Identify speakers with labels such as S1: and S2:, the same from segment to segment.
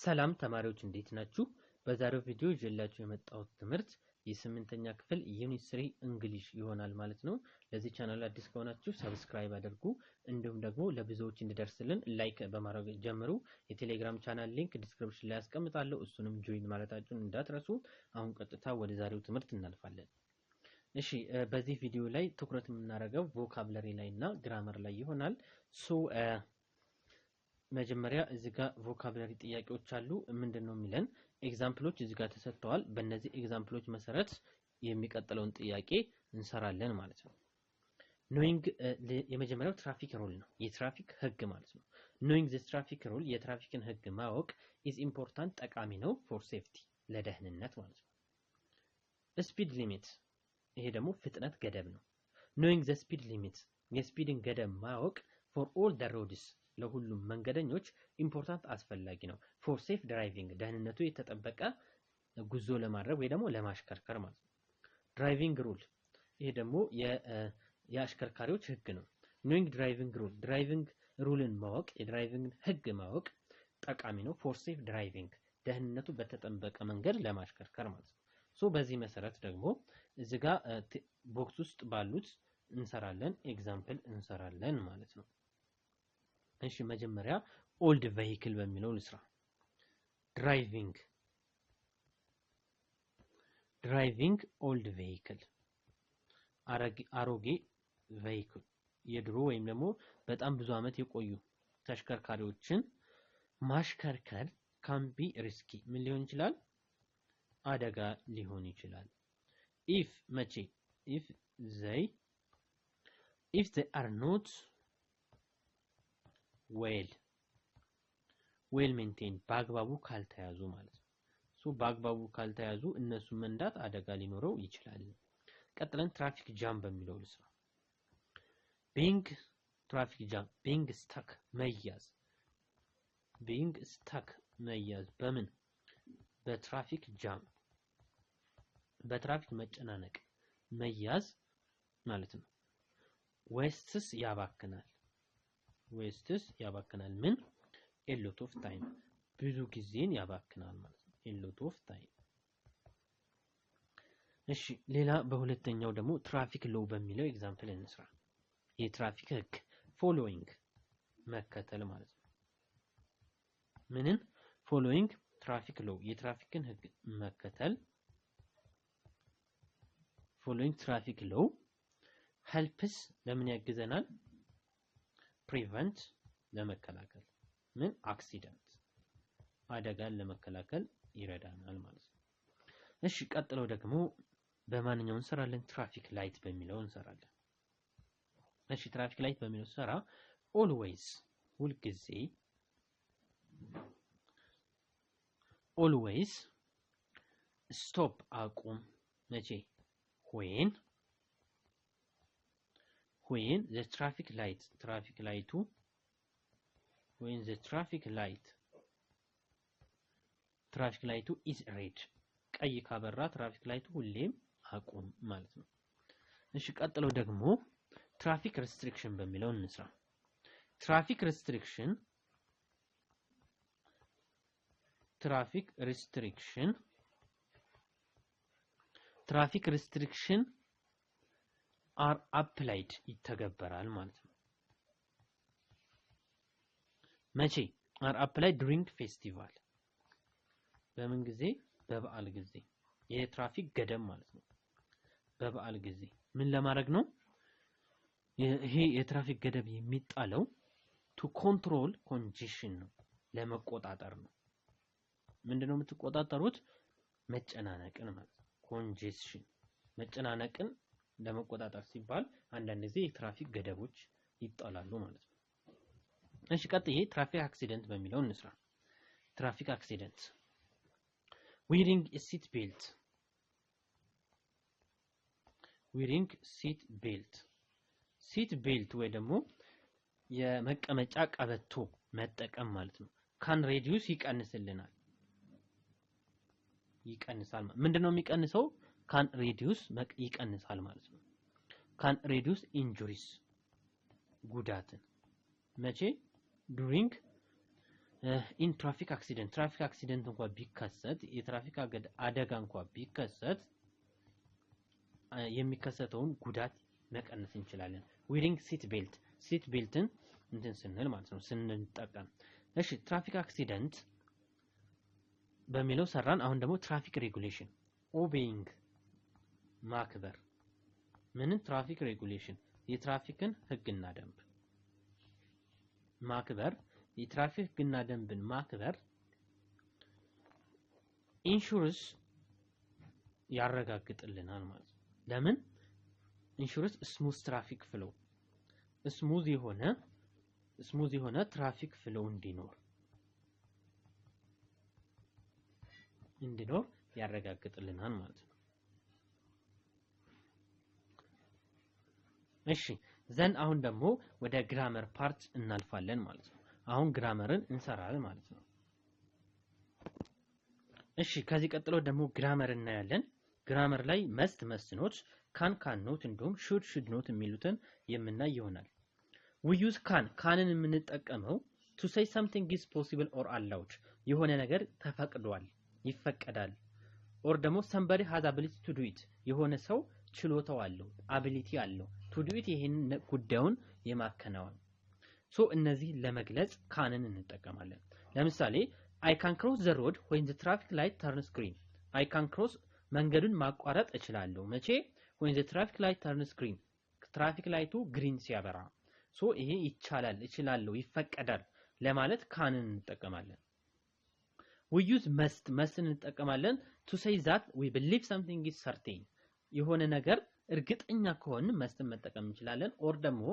S1: ሰላም ተማሪዎች እንዴት ናችሁ? በዛሬው ቪዲዮ ይዤላችሁ የመጣሁት ትምህርት የስምንተኛ ክፍል ዩኒት 3 እንግሊሽ ይሆናል ማለት ነው። ለዚህ ቻናል አዲስ ከሆናችሁ ሰብስክራይብ አድርጉ፣ እንዲሁም ደግሞ ለብዙዎች እንዲደርስልን ላይክ በማድረግ ጀምሩ። የቴሌግራም ቻናል ሊንክ ዲስክሪፕሽን ላይ አስቀምጣለሁ፣ እሱንም ጆይን ማለታችሁን እንዳትረሱ። አሁን ቀጥታ ወደ ዛሬው ትምህርት እናልፋለን። እሺ በዚህ ቪዲዮ ላይ ትኩረት የምናደርገው ቮካብለሪ ላይ እና ግራመር ላይ ይሆናል። መጀመሪያ እዚህ ጋር ቮካብለሪ ጥያቄዎች አሉ። ምንድነው የሚለን ኤግዛምፕሎች እዚህ ጋር ተሰጥተዋል። በእነዚህ ኤግዛምፕሎች መሰረት የሚቀጥለውን ጥያቄ እንሰራለን ማለት ነው። ኖዊንግ የመጀመሪያው ትራፊክ ሩል ነው፣ የትራፊክ ህግ ማለት ነው። ኖዊንግ ዘ ትራፊክ ሩል የትራፊክን ህግ ማወቅ ኢዝ ኢምፖርታንት ጠቃሚ ነው፣ ፎር ሴፍቲ ለደህንነት ማለት ነው። ስፒድ ሊሚት ይሄ ደግሞ ፍጥነት ገደብ ነው። ኖዊንግ ዘ ስፒድ ሊሚት የስፒድን ገደብ ማወቅ ፎር ኦል ዘ ሮድስ ለሁሉም መንገደኞች ኢምፖርታንት አስፈላጊ ነው። ፎር ሴፍ ድራይቪንግ ደህንነቱ የተጠበቀ ጉዞ ለማድረግ ወይ ደግሞ ለማሽከርከር ማለት ነው። ድራይቪንግ ሩል ይሄ ደግሞ የአሽከርካሪዎች ህግ ነው። ኖዊንግ ድራይቪንግ ሩል ድራይቪንግ ሩልን ማወቅ የድራይቪንግ ህግ ማወቅ ጠቃሚ ነው። ፎር ሴፍ ድራይቪንግ ደህንነቱ በተጠበቀ መንገድ ለማሽከርከር ማለት ነው። በዚህ መሰረት ደግሞ እዚህ ጋር ቦክስ ውስጥ ባሉት እንሰራለን፣ ኤግዛምፕል እንሰራለን ማለት ነው። እሺ መጀመሪያ ኦልድ ቬሂክል በሚለው ልስራ። ድራይቪንግ ኦልድ ቬሂክል አሮጌ ቬሂክል የድሮ ወይም ደግሞ በጣም ብዙ አመት የቆዩ ተሽከርካሪዎችን ማሽከርከር ካን ቢ ሪስኪ ምን ሊሆን ይችላል? አደጋ ሊሆን ይችላል። if መቼ if they are not well maintained በአግባቡ ካልተያዙ ማለት ነው። በአግባቡ ካልተያዙ እነሱ መንዳት አደጋ ሊኖረው ይችላል። ቀጥለን ትራፊክ ጃም በሚለው ልስራ። ትራፊክ ጃም being stuck መያዝ በምን በትራፊክ ጃም በትራፊክ መጨናነቅ መያዝ ማለት ነው። ዌስትስ ያባክናል ምን a lot of time ብዙ ጊዜን ያባክናል ማለት ነው። a lot of time እሺ ሌላ በሁለተኛው ደግሞ ትራፊክ ሎው በሚለው ኤግዛምፕል እንስራ። የትራፊክ ህግ ፎሎዊንግ መከተል ማለት ነው። ምንን ፎሎዊንግ ትራፊክ ሎው የትራፊክን ህግ መከተል ፎሎዊንግ ትራፊክ ሎው ሄልፕስ ለምን ያግዘናል? ፕሪቨንት ለመከላከል ምን አክሲደንት አደጋን ለመከላከል ይረዳናል ማለት ነው። እሺ ቀጥለው ደግሞ በማንኛው እንሰራለን? ትራፊክ ላይት በሚለው እንሰራለን። እሺ ትራፊክ ላይት በሚለው ሰራ ኦልዌይስ ሁልጊዜ ኦልዌይስ ስቶፕ አቁም መቼ when the traffic light is red ቀይ ካበራ ትራፊክ ላይቱ ሁሌም አቁም ማለት ነው። እሺ ቀጥለው ደግሞ ትራፊክ ሬስትሪክሽን በሚለው እንስራ። ትራፊክ ሬስትሪክሽን are applied ይተገበራል ማለት ነው። መቼ are applied during festival በምን ጊዜ? በበዓል ጊዜ የትራፊክ ገደብ ማለት ነው። በበዓል ጊዜ ምን ለማድረግ ነው ይሄ የትራፊክ ገደብ የሚጣለው? to control congestion ነው፣ ለመቆጣጠር ነው። ምንድነው የምትቆጣጠሩት? መጨናነቅን ማለት ነው። congestion መጨናነቅን ለመቆጣጠር ሲባል አንዳንድ ጊዜ የትራፊክ ገደቦች ይጣላሉ ማለት ነው። እሺ ቀጥዬ ትራፊክ አክሲደንት በሚለው እንስራ። ትራፊክ አክሲደንት wearing a seat belt ወይ ደግሞ የመቀመጫ ቀበቶ መጠቀም ማለት ነው። ካን ሬዲዩስ ይቀንሳል። ምንድነው የሚቀንሰው? ካን ሬዲዩስ ይቀንሳል ማለት ነው። ካን ሬዲዩስ ኢንጁሪስ ጉዳትን መቼ? during ኢን ትራፊክ አክሲደንት እንኳን ቢከሰት የትራፊክ አደጋ እንኳን ቢከሰት የሚከሰተውን ጉዳት መቀነስ እንችላለን። ዊሪንግ ሲት ቤልትን እንትን ስንል ማለት ነው ስንጠቀም። እሺ ትራፊክ አክሲደንት በሚለው ሰራን። አሁን ደግሞ ትራፊክ ሬጉሌሽን ኦቤይንግ ማክበር ምንን ትራፊክ ሬጉሌሽን የትራፊክን ህግና ደንብ ማክበር የትራፊክ ህግና ደንብን ማክበር ኢንሹራንስ ያረጋግጥልናል ማለት ነው። ለምን ኢንሹራንስ ስሙዝ ትራፊክ ፍሎ ስሙዝ የሆነ ትራፊክ ፍሎ እንዲኖር ያረጋግጥልናል ማለት ነው። እሺ ዘን አሁን ደግሞ ወደ ግራመር ፓርት እናልፋለን ማለት ነው። አሁን ግራመርን እንሰራለን ማለት ነው። እሺ ከዚህ ቀጥሎ ደግሞ ግራመር እናያለን። ግራመር ላይ መስት ኖት ካን ኖት እንዲሁም ሹድ ኖት የሚሉትን የምናይ ይሆናል። we use ካንን የምንጠቀመው to say something is possible or allowed የሆነ ነገር ተፈቅዷል ይፈቀዳል or ደግሞ somebody has ability to do it የሆነ ሰው ችሎታው አለው ability አለው to do it ይሄን ጉዳዩን የማከናወን ሶ እነዚህ ለመግለጽ ካንን እንጠቀማለን። ለምሳሌ I can cross the road when the traffic light turns green I can cross መንገዱን ማቋረጥ እችላለሁ መቼ when the traffic light turns green ትራፊክ ላይቱ ግሪን ሲያበራ ሶ ይሄ ይቻላል እችላለሁ ይፈቀዳል ለማለት ካንን እንጠቀማለን። we use must እንጠቀማለን to say that we believe something is certain የሆነ ነገር እርግጠኛ ከሆነ መስትን መጠቀም እንችላለን። ኦር ደግሞ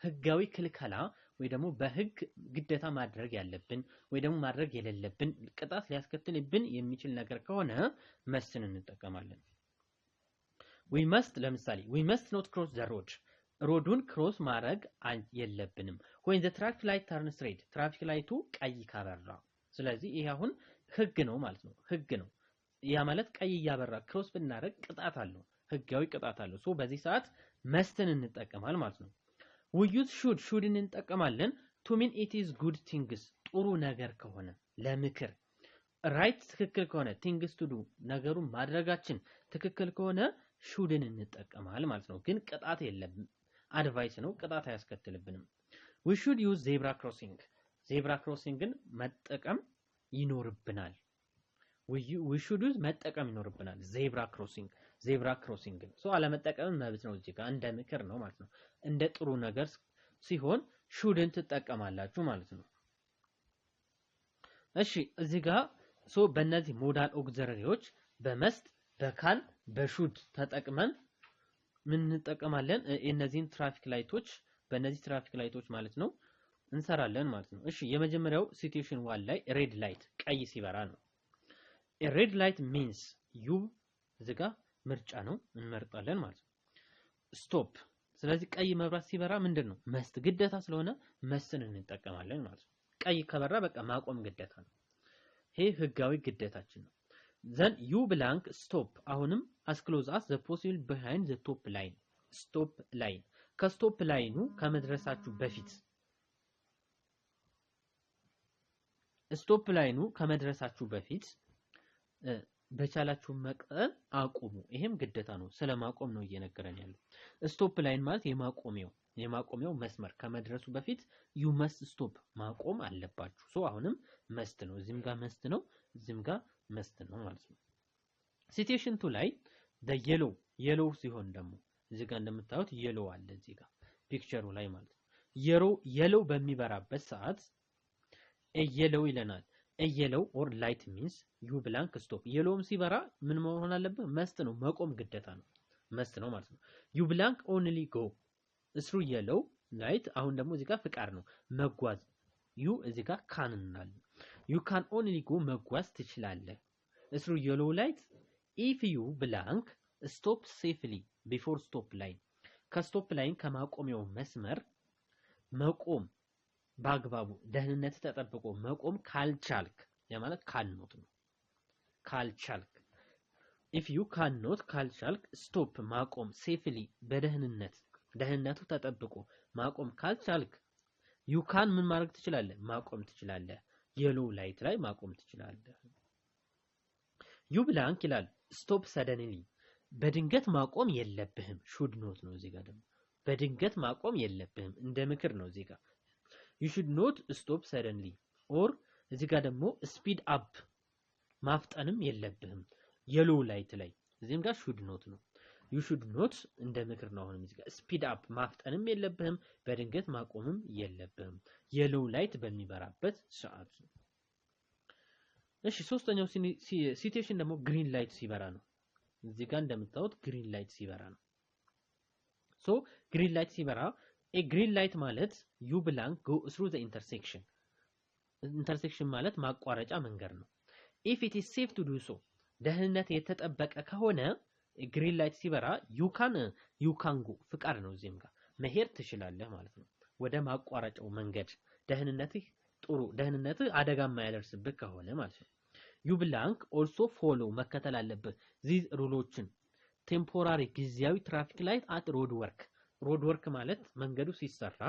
S1: ህጋዊ ክልከላ ወይ ደግሞ በህግ ግዴታ ማድረግ ያለብን ወይ ደግሞ ማድረግ የሌለብን ቅጣት ሊያስከትልብን የሚችል ነገር ከሆነ መስትን እንጠቀማለን። ለምሳሌ we must not cross the road ሮዱን ክሮስ ማድረግ የለብንም when the traffic light turns red ትራፊክ ላይቱ ቀይ ካበራ ስለዚህ ይሄ አሁን ህግ ነው ማለት ነው። ህግ ነው ያ ማለት ቀይ ያበራ ክሮስ ብናደርግ ቅጣት አለው ህጋዊ ቅጣት አለው። ሶ በዚህ ሰዓት መስትን እንጠቀማል ማለት ነው። we use should እንጠቀማለን to mean it is good things ጥሩ ነገር ከሆነ ለምክር right ትክክል ከሆነ things to do ነገሩን ማድረጋችን ትክክል ከሆነ shouldን እንጠቀማል ማለት ነው። ግን ቅጣት የለም አድቫይስ ነው ቅጣት አያስከትልብንም። we should use zebra crossingን መጠቀም ይኖርብናል። we should use መጠቀም ይኖርብናል zebra crossing ሶ አለመጠቀም መብት ነው እዚህ ጋር እንደ ምክር ነው ማለት ነው። እንደ ጥሩ ነገር ሲሆን shouldን ትጠቀማላችሁ ማለት ነው። እሺ እዚህ ጋር ሶ በእነዚህ ሞዳል ኦግዚለሪዎች በመስት በካን በሹድ ተጠቅመን ምን እንጠቀማለን እነዚህን ትራፊክ ላይቶች በእነዚህ ትራፊክ ላይቶች ማለት ነው እንሰራለን ማለት ነው። እሺ የመጀመሪያው ሲቹዌሽን 1 ላይ ሬድ ላይት ቀይ ሲበራ ነው። ሬድ ላይት means ዩ እዚህ ጋር ምርጫ ነው እንመርጣለን ማለት ነው። ስቶፕ ስለዚህ ቀይ መብራት ሲበራ ምንድነው መስት ግዴታ ስለሆነ መስትን እንጠቀማለን ማለት ነው። ቀይ ከበራ በቃ ማቆም ግዴታ ነው። ይሄ ህጋዊ ግዴታችን ነው። then you blank stop አሁንም as close as the possible behind the top line stop line ከስቶፕ ላይኑ ከመድረሳችሁ በፊት ስቶፕ ላይኑ ከመድረሳችሁ በፊት በቻላችሁ መጠን አቁሙ። ይሄም ግዴታ ነው ስለማቆም ነው እየነገረን ያለው። ስቶፕ ላይን ማለት የማቆሚያው መስመር ከመድረሱ በፊት you must stop ማቆም አለባችሁ። ሶ አሁንም መስት ነው እዚህም ጋር መስት ነው እዚህም ጋር መስት ነው ማለት ነው። ሲቹዌሽን 2 ላይ the yellow ሲሆን ደግሞ እዚህ ጋር እንደምታዩት yellow አለ እዚህ ጋር ፒክቸሩ ላይ ማለት ነው። yellow በሚበራበት ሰዓት yellow ይለናል። yellow or light means you blank stop yellowም ሲበራ ምን መሆን አለበት መስት ነው መቆም ግዴታ ነው መስት ነው ማለት ነው። you blank only go through yellow light አሁን ደግሞ እዚህ ጋር ፍቃድ ነው መጓዝ you እዚህ ጋር can እንላለን። you can only go መጓዝ ትችላለህ through yellow light if you blank stop safely before stop line ከስቶፕ ላይን ከማቆሚያው መስመር መቆም ባግባቡ ደህንነት ተጠብቆ መቆም ካልቻልክ ማለት ካልኖት ነው ካልቻልክ if you cannot ካልቻልክ stop ማቆም safely ደህንነቱ ተጠብቆ ማቆም ካልቻልክ you can ምን ማድረግ ትችላለህ ማቆም ትችላለህ። የሎ ላይት ላይ ማቆም ትችላለህ። ዩ ብላንክ ይላል ስቶፕ ሰደንሊ በድንገት ማቆም የለብህም should not ነው እዚህ ጋር ደግሞ በድንገት ማቆም የለብህም እንደ ምክር ነው እዚህ ጋር you should not stop suddenly or እዚህ ጋር ደግሞ speed up ማፍጠንም የለብህም የሎ ላይት ላይ እዚህም ጋር should not ነው you should not እንደ ምክር ነው አሁንም እዚህ ጋር speed up ማፍጠንም የለብህም በድንገት ማቆምም የለብህም የሎ ላይት በሚበራበት ሰዓት ነው። እሺ ሶስተኛው ሲቹዌሽን ደግሞ ግሪን ላይት ሲበራ ነው። እዚህ ጋር እንደምታዩት ግሪን ላይት ሲበራ ነው። ሶ ግሪን ላይት ሲበራ a green light ማለት you blank go through the intersection ማለት ማቋረጫ መንገድ ነው። if it is safe to do so ደህንነት የተጠበቀ ከሆነ ግሪን ላይት ሲበራ you can go ፍቃድ ነው እዚህም ጋር መሄድ ትችላለህ ማለት ነው። ወደ ማቋረጫው መንገድ ደህንነትህ አደጋ የማያደርስብህ ከሆነ ማለት ነው። you blank also follow መከተል አለብህ these ሩሎችን ቴምፖራሪ ጊዜያዊ ትራፊክ ላይት at road work ማለት መንገዱ ሲሰራ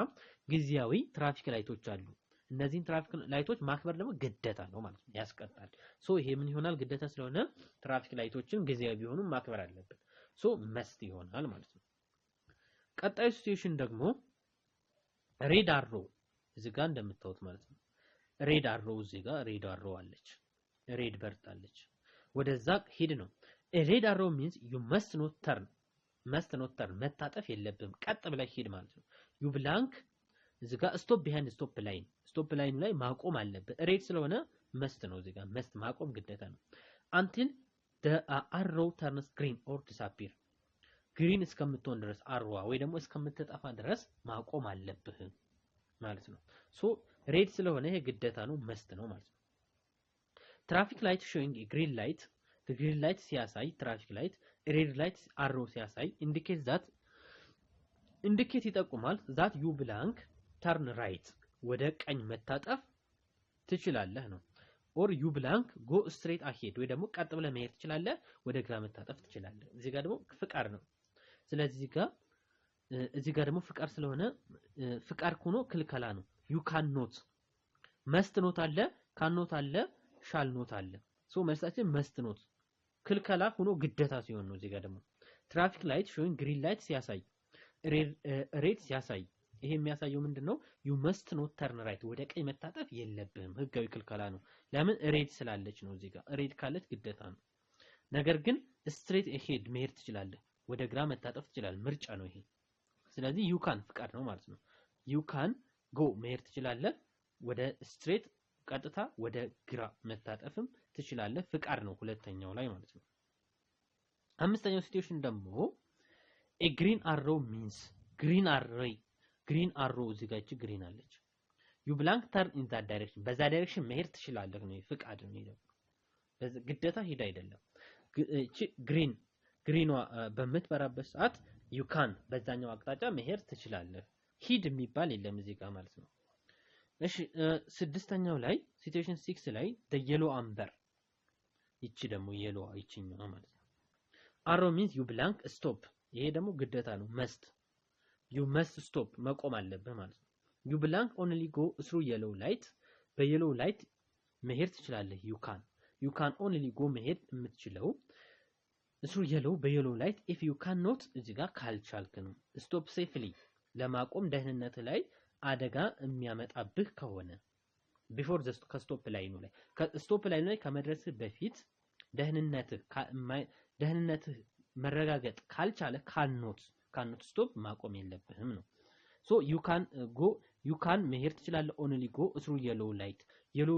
S1: ጊዜያዊ ትራፊክ ላይቶች አሉ። እነዚህን ትራፊክ ላይቶች ማክበር ደግሞ ግዴታ ነው ማለት ነው ያስቀጣል። ሶ ይሄ ምን ይሆናል ግዴታ ስለሆነ ትራፊክ ላይቶችን ጊዜያዊ ቢሆኑ ማክበር አለብን። ሶ መስት ይሆናል ማለት ነው። ቀጣዩ ሲቹዌሽን ደግሞ ሬድ አሮ እዚህ ጋር እንደምታዩት ማለት ነው። ሬድ አሮ እዚህ ጋር ሬድ አሮ አለች። ሬድ በርታለች ወደዛ ሂድ ነው። ሬድ አሮ means you must not turn መታጠፍ የለብህም ቀጥ ብለህ ሂድ ማለት ነው። you blank እዚህ ጋር stop behind stop line ላይ ማቆም አለብህ። ሬድ ስለሆነ መስት ነው እዚህ ጋር መስት ማቆም ግዴታ ነው። until the arrow turns green or disappear ግሪን እስከምትሆን ድረስ አሮዋ ወይ ደግሞ እስከምትጠፋ ድረስ ማቆም አለብህ ማለት ነው። ሶ ሬድ ስለሆነ ይሄ ግዴታ ነው መስት ነው ማለት ነው። ትራፊክ ላይት showing a green light the green light ሲያሳይ ትራፊክ ላይት ሬድ ላይት አሮ ሲያሳይ indicate ይጠቁማል that you blank turn right ወደ ቀኝ መታጠፍ ትችላለህ ነው። or you blank go straight ahead ወይ ደግሞ ቀጥ ብለህ መሄድ ትችላለህ ወደ ግራ መታጠፍ ትችላለህ። እዚህ ጋር ደግሞ ፍቃድ ነው። ስለዚህ እዚህ ጋር ደግሞ ፍቃድ ስለሆነ ፍቃድ ሆኖ ክልከላ ነው። you cannot must not አለ cannot አለ shall not አለ። ሶ መልሳችን must not ክልከላ ሆኖ ግዴታ ሲሆን ነው። እዚህ ጋር ደግሞ ትራፊክ ላይት showing green light ሲያሳይ ሬድ ሲያሳይ ይሄ የሚያሳየው ምንድነው you must not turn right ወደ ቀኝ መታጠፍ የለብህም ህጋዊ ክልከላ ነው። ለምን ሬድ ስላለች ነው። እዚህ ጋር ሬድ ካለች ግዴታ ነው። ነገር ግን straight ahead መሄድ ትችላለህ ወደ ግራ መታጠፍ ትችላለህ ምርጫ ነው ይሄ። ስለዚህ you can ፍቃድ ነው ማለት ነው። you can go መሄድ ትችላለህ ወደ straight ቀጥታ ወደ ግራ መታጠፍም ትችላለህ ፍቃድ ነው ሁለተኛው ላይ ማለት ነው። አምስተኛው ሲቹዌሽን ደግሞ a green arrow means green arrow እዚህ ጋር እቺ ግሪን አለች you blank turn in that direction በዛ ዳይሬክሽን መሄድ ትችላለህ ነው ፍቃድ ነው ይሄ ግዴታ ሄድ አይደለም። እቺ ግሪኗ በምትበራበት ሰዓት you can በዛኛው አቅጣጫ መሄድ ትችላለህ ሂድ የሚባል የለም እዚህ ጋር ማለት ነው። እሺ ስድስተኛው ላይ ሲቹዌሽን 6 ላይ the yellow amber ይቺ ደግሞ yellow ይቺኛው ማለት ነው። arrow means you blank stop ይሄ ደግሞ ግዴታ ነው must you must stop መቆም አለብህ ማለት ነው። you blank only go through yellow light በyellow light መሄድ ትችላለህ you can only go መሄድ የምትችለው through yellow በyellow light if you cannot እዚህ ጋር ካልቻልክ ነው። stop safely ለማቆም ደህንነት ላይ አደጋ የሚያመጣብህ ከሆነ before the ከስቶፕ ላይኑ ላይ ከስቶፕ ላይኑ ላይ ከመድረስህ በፊት ደህንነትህ መረጋገጥ ካልቻለ cannot stop ማቆም የለብህም ነው። so you can መሄድ ትችላለህ only go through yellow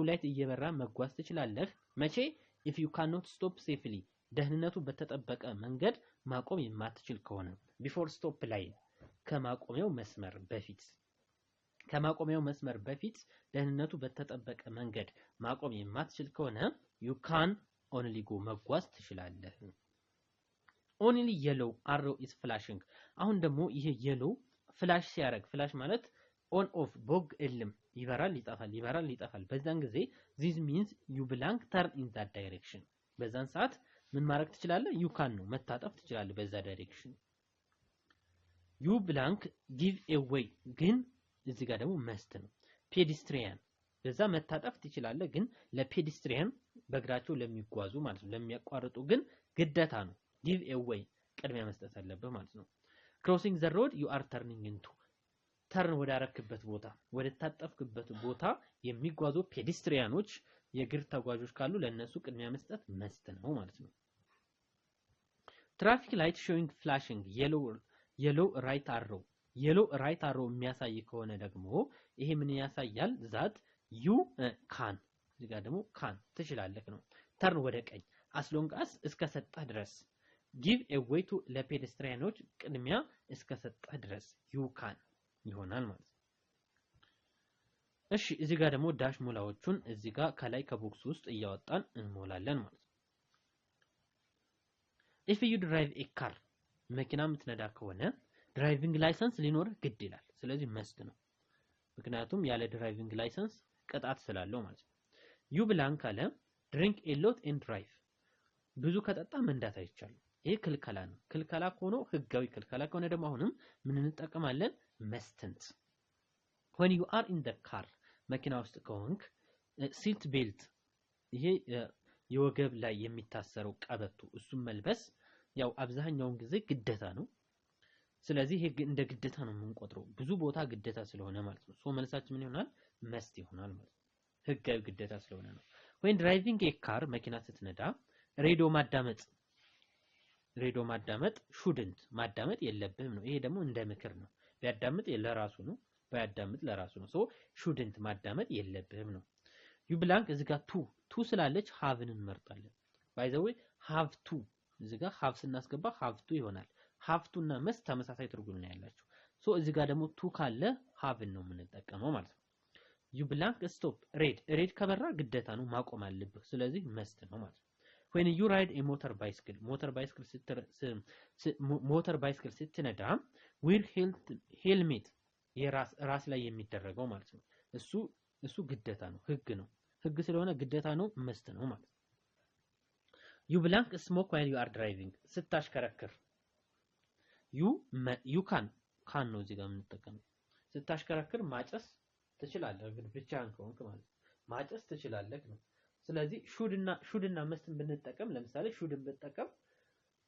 S1: light እየበራ መጓዝ ትችላለህ መቼ if you cannot stop safely ደህንነቱ በተጠበቀ መንገድ ማቆም የማትችል ከሆነ before stop line ከማቆሚያው መስመር በፊት ደህንነቱ በተጠበቀ መንገድ ማቆም የማትችል ከሆነ you can only go መጓዝ ትችላለህ። only yellow arrow is flashing አሁን ደግሞ ይሄ yellow ፍላሽ ሲያረግ ፍላሽ ማለት on off ቦግ እልም ይበራል ይጠፋል በዛን ጊዜ this means you blank turn in that direction በዛን ሰዓት ምን ማድረግ ትችላለህ you can ነው መታጠፍ ትችላለህ በዛ ዳይሬክሽን። you blank give away ግን እዚህ ጋር ደግሞ መስት ነው። pedestrian በዛ መታጠፍ ትችላለህ ግን ለፔዲስትሪያን በእግራቸው ለሚጓዙ ማለት ነው ለሚያቋርጡ ግን ግዴታ ነው give away ቅድሚያ መስጠት አለበት ማለት ነው crossing the road you are turning into ተርን ወደ አረክበት ቦታ ወደ ታጠፍክበት ቦታ የሚጓዙ ፔዲስትሪያኖች የእግር ተጓዦች ካሉ ለነሱ ቅድሚያ መስጠት መስት ነው ማለት ነው traffic light showing flashing yellow right arrow የሚያሳይ ከሆነ ደግሞ ይሄ ምን ያሳያል ዛት you can እዚህ ጋር ደግሞ can ትችላለህ ነው ተርን ወደ ቀኝ as long as እስከሰጠህ ድረስ give away to ለፔዲስትሪያኖች ቅድሚያ እስከሰጠህ ድረስ you can ይሆናል ማለት ነው እሺ እዚህ ጋር ደግሞ ዳሽ ሙላዎቹን እዚህ ጋር ከላይ ከቦክስ ውስጥ እያወጣን እንሞላለን ማለት ነው if you drive a car መኪና ምትነዳ ከሆነ ድራይቪንግ ላይሰንስ ሊኖር ግድ ይላል ስለዚህ መስት ነው ምክንያቱም ያለ ድራይቪንግ ላይሰንስ ቅጣት ስላለው ማለት ነው you blank አለ drink a lot and drive ብዙ ከጠጣ መንዳት አይቻልም ይሄ ክልከላ ነው ክልከላ ሆኖ ህጋዊ ክልከላ ከሆነ ደግሞ አሁንም ምን እንጠቀማለን mustn't when you are in the car መኪና ውስጥ ከሆንክ seat belt ይሄ የወገብ ላይ የሚታሰረው ቀበቶ እሱን መልበስ ያው አብዛኛውን ጊዜ ግዴታ ነው ስለዚህ ይሄ እንደ ግዴታ ነው የምንቆጥረው ብዙ ቦታ ግዴታ ስለሆነ ማለት ነው ሶ መልሳችን ምን ይሆናል መስት ይሆናል ማለት ህጋዊ ግዴታ ስለሆነ ነው when driving a car መኪና ስትነዳ ሬዲዮ ማዳመጥ shouldn't ማዳመጥ የለብህም ነው ይሄ ደግሞ እንደ ምክር ነው ቢያዳምጥ ለራሱ ነው ባያዳምጥ ለራሱ ነው ሶ shouldn't ማዳመጥ የለብህም ነው you blank እዚህ ጋር to ስላለች haveን እንመርጣለን by the way have to እዚህ ጋር have ስናስገባ have to ይሆናል have to እና must ተመሳሳይ ትርጉም ነው ያላቸው ሶ እዚህ ጋር ደግሞ to ካለ haveን ነው የምንጠቀመው ማለት ነው you blank stop red ከበራ ግዴታ ነው ማቆም አለብህ ስለዚህ must ነው ማለት ነው when you ride a motor bicycle ስትነዳ wear helmet የራስ ላይ የሚደረገው ማለት ነው እሱ ግዴታ ነው ህግ ስለሆነ ግዴታ ነው መስት ነው ማለት ነው you blank smoke while you are driving ስታሽከረክር you can ነው እዚህ ጋር የምንጠቀመው ስታሽከረክር ማጨስ ትችላለህ ግን ብቻህን ከሆንክ ማለት ማጨስ ትችላለህ ነው ስለዚህ should እና mustን ብንጠቀም ለምሳሌ shouldን ብንጠቀም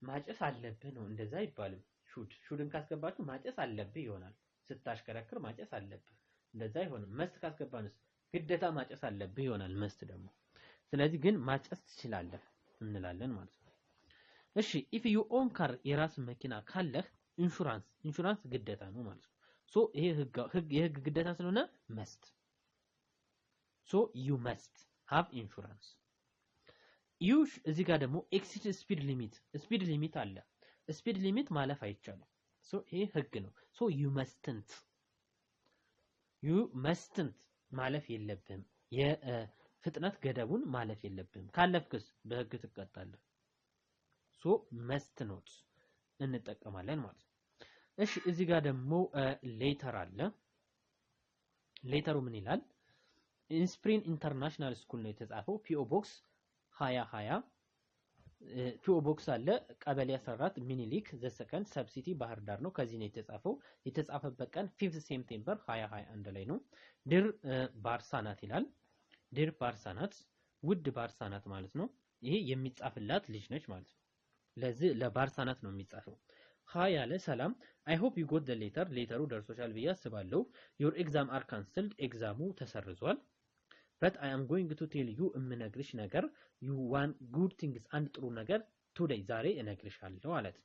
S1: ማጨስ አለብህ ነው እንደዛ አይባልም shouldን ካስገባችሁ ማጨስ አለብህ ይሆናል ስታሽከረክር ማጨስ አለብህ እንደዛ አይሆንም must ካስገባንስ ግዴታ ማጨስ አለብህ ይሆናል must ደግሞ ስለዚህ ግን ማጨስ ትችላለህ እንላለን ማለት ነው እሺ if you own car የራስ መኪና ካለህ ኢንሹራንስ ግዴታ ነው ማለት ነው ሶ ይሄ የህግ ግዴታ ስለሆነ must so you must have insurance you እዚህ ጋር ደግሞ exceed speed limit አለ speed limit ማለፍ አይቻልም so ይሄ ህግ ነው so you mustn't ማለፍ የለብህም የፍጥነት ገደቡን ማለፍ የለብህም ካለፍክስ በህግ ትቀጣለህ so must not እንጠቀማለን ማለት ነው እሺ እዚህ ጋር ደግሞ ሌተር አለ ሌተሩ ምን ይላል ኢንስፕሪን ኢንተርናሽናል ስኩል ነው የተጻፈው ፒኦ ቦክስ 2020 ፒኦ ቦክስ አለ ቀበሌ 14 ሚኒሊክ ዘሰከንድ ሰብሲቲ ባህር ዳር ነው ከዚህ ነው የተጻፈበት ቀን 5 ሴፕቴምበር 2021 ላይ ነው ድር ባርሳናት ይላል ድር ባርሳናት ውድ ባርሳናት ማለት ነው ይሄ የሚጻፍላት ልጅ ነች ማለት ነው ለዚህ ለባርሳናት ነው የሚጻፈው ሃይ ያለ ሰላም I hope you got the ሌተሩ ደርሶሻል ብዬ አስባለሁ your exam are cancelled ኤግዛሙ ተሰርዟል but I am going to tell you እምነግርሽ ነገር you want good things አንድ ጥሩ ነገር today ዛሬ እነግርሻለሁ ማለት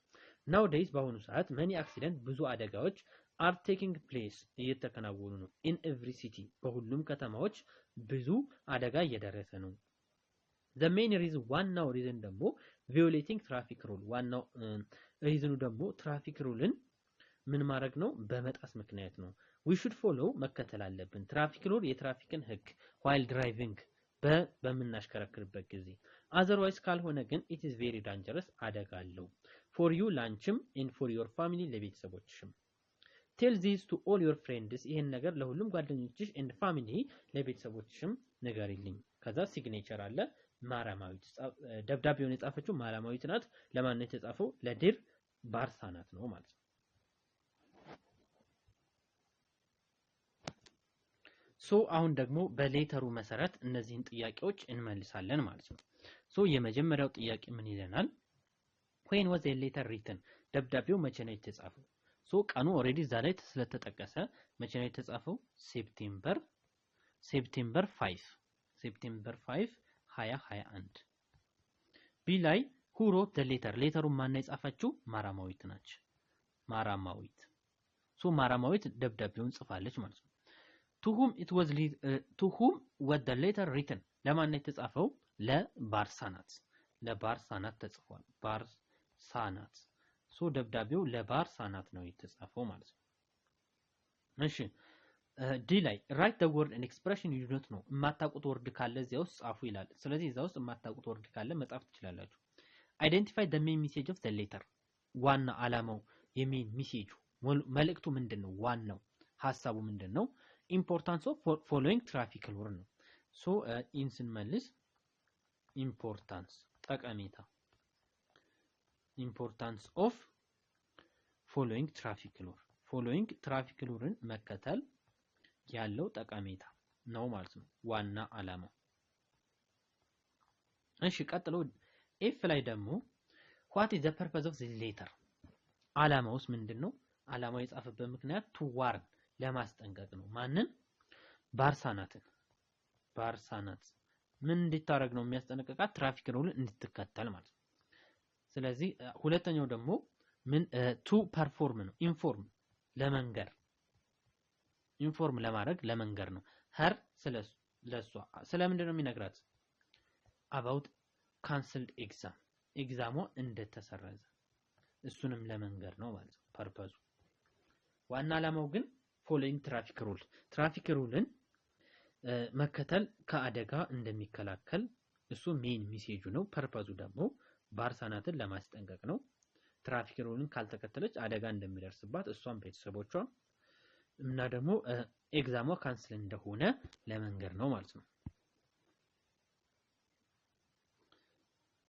S1: nowadays በአሁኑ ሰዓት many accident ብዙ አደጋዎች are taking place እየተከናወኑ ነው in every city በሁሉም ከተማዎች ብዙ አደጋ እየደረሰ ነው the main reason ዋናው reason ደግሞ violating traffic rule ዋናው reason ደግሞ traffic ruleን ምን ማድረግ ነው በመጣስ ምክንያት ነው we should follow መከተል አለብን traffic rule የትራፊክን ህግ while driving በመናሽከረክርበት ጊዜ otherwise ካልሆነ ግን it is very dangerous አደጋ አለው for you ላንችም and for your family ለቤተሰቦችሽም tell this to all your friends ይሄን ነገር ለሁሉም ጓደኞችሽ and family ለቤተሰቦችሽም ንገሪልኝ ከዛ ሲግኔቸር አለ ማራማዊት ደብዳቤውን የጻፈችው ማራማዊት ናት ለማን ነው የተጻፈው ለድር ባርሳናት ነው ማለት ነው ሶ አሁን ደግሞ በሌተሩ መሰረት እነዚህን ጥያቄዎች እንመልሳለን ማለት ነው። ሶ የመጀመሪያው ጥያቄ ምን ይለናል? when was a letter written? ደብዳቤው መቼ ነው የተጻፈው? ሶ ቀኑ ኦሬዲ እዛ ላይ ስለተጠቀሰ መቼ ነው የተጻፈው? ሴፕቴምበር 5 2021። ቢ ላይ who wrote the letter? ሌተሩን ማን ነው የጻፈችው? ማራማዊት ናች። ማራማዊት። ሶ ማራማዊት ደብዳቤውን ጽፋለች ማለት ነው። to whom was the letter written? ለማን ነው የተጻፈው? ለባርሳናት ተጽፏል። ባርሳናት። ሶ ደብዳቤው ለባርሳናት ነው የተጻፈው ማለት ነው። እሺ ዲ ላይ write the word and expression you don't know. የማታውቁት ወርድ ካለ እዚያ ውስጥ ጻፉ ይላል። ስለዚህ እዚያ ውስጥ የማታውቁት ወርድ ካለ መጻፍ ትችላላችሁ። identify the main message of the letter. ዋና ዓላማው የሜን ሜሴጁ መልእክቱ ምንድነው? ዋናው ሐሳቡ ምንድነው? importance of following traffic law ነው። ሶ ኢን ስንመልስ importance ጠቀሜታ importance of following traffic lawን መከተል ያለው ጠቀሜታ ነው ማለት ነው። ዋና ዓላማው። እሺ ቀጥሎ ኤፍ ላይ ደግሞ what is the purpose of this letter? ዓላማውስ ምንድነው? ዓላማው የጻፈበት ምክንያት to warn ለማስጠንቀቅ ነው። ማንን? ባርሳናት ምን እንድታረግ ነው የሚያስጠነቅቃት? ትራፊክ ሩል እንድትከተል ማለት ነው። ስለዚህ ሁለተኛው ደግሞ ምን to perform ነው። ኢንፎርም ለማድረግ ነው። her ስለሷ ስለምንድን ነው የሚነግራት? about cancelled ኤግዛሟ እንደተሰረዘ እሱንም ለመንገር ነው ማለት ነው ፐርፐዙ። ዋና ዓላማው ግን following ትራፊክ ሩልን መከተል ከአደጋ እንደሚከላከል እሱ ሜን ሜሴጁ ነው። ፐርፐዙ ደግሞ ባርሳናትን ለማስጠንቀቅ ነው። ትራፊክ ሩልን ካልተከተለች አደጋ እንደሚደርስባት እሷም ቤተሰቦቿ እና ደግሞ ኤግዛሟ ካንስል እንደሆነ ለመንገር ነው ማለት ነው።